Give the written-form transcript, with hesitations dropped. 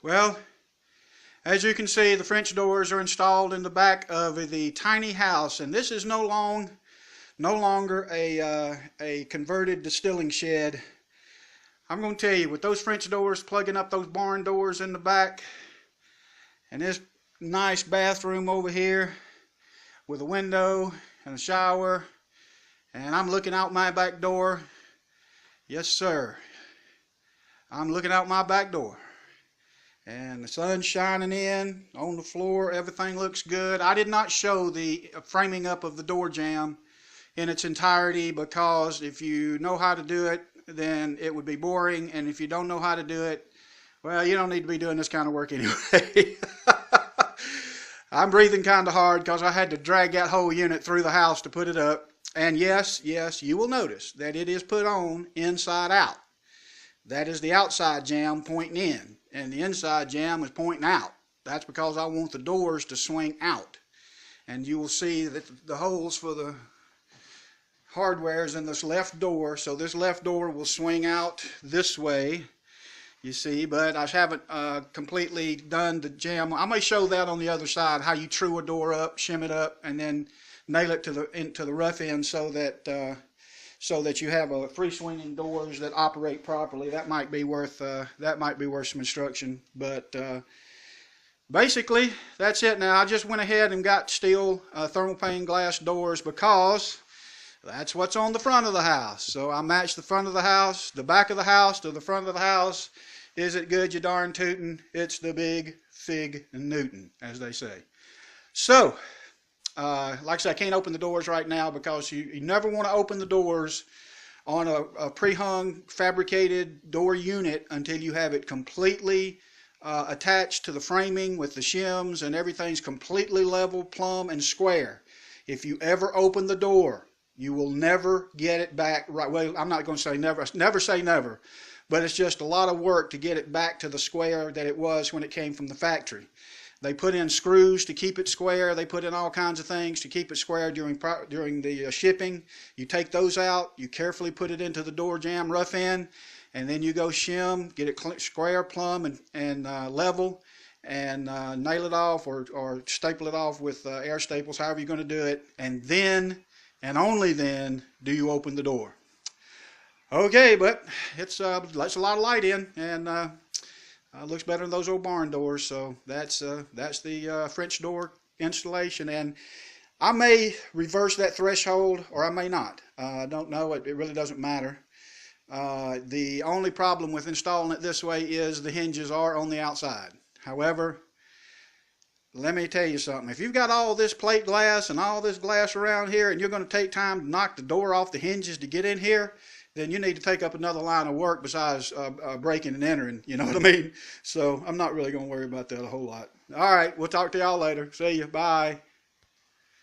Well, as you can see, the French doors are installed in the back of the tiny house, and this is no longer a converted distilling shed. I'm going to tell you, with those French doors plugging up those barn doors in the back, and this nice bathroom over here with a window and a shower, and I'm looking out my back door. Yes, sir. I'm looking out my back door. And the sun's shining in on the floor. Everything looks good. I did not show the framing up of the door jamb in its entirety because if you know how to do it, then it would be boring. And if you don't know how to do it, well, you don't need to be doing this kind of work anyway. I'm breathing kind of hard because I had to drag that whole unit through the house to put it up. And yes, you will notice that it is put on inside out. That is the outside jamb pointing in, and the inside jamb is pointing out. That's because I want the doors to swing out. And you will see that the holes for the hardware is in this left door, so this left door will swing out this way, you see, but I haven't completely done the jamb. I may show that on the other side, how you true a door up, shim it up, and then nail it into the rough end so that you have a free swinging doors that operate properly. That might be worth some instruction. But basically, that's it. Now I just went ahead and got steel thermal pane glass doors because that's what's on the front of the house. So I matched the front of the house, the back of the house to the front of the house. Is it good, you darn tootin'? It's the big fig Newton, as they say. So like I said, I can't open the doors right now because you never want to open the doors on a pre-hung fabricated door unit until you have it completely attached to the framing with the shims and everything's completely level, plumb, and square. If you ever open the door, you will never get it back right. Well, I'm not going to say never say never, but it's just a lot of work to get it back to the square that it was when it came from the factory. They put in screws to keep it square. They put in all kinds of things to keep it square during the shipping. You take those out. You carefully put it into the door jamb rough end, and then you go shim, get it square, plumb, and level, and nail it off or staple it off with air staples, however you're going to do it. And then, and only then, do you open the door. Okay, but it's lets a lot of light in, and looks better than those old barn doors. So that's the French door installation, and I may reverse that threshold or I may not. I don't know. It really doesn't matter. The only problem with installing it this way is the hinges are on the outside. However, let me tell you something. If you've got all this plate glass and all this glass around here and you're going to take time to knock the door off the hinges to get in here, then you need to take up another line of work besides breaking and entering, you know what I mean? So I'm not really going to worry about that a whole lot. All right, we'll talk to y'all later. See you. Bye.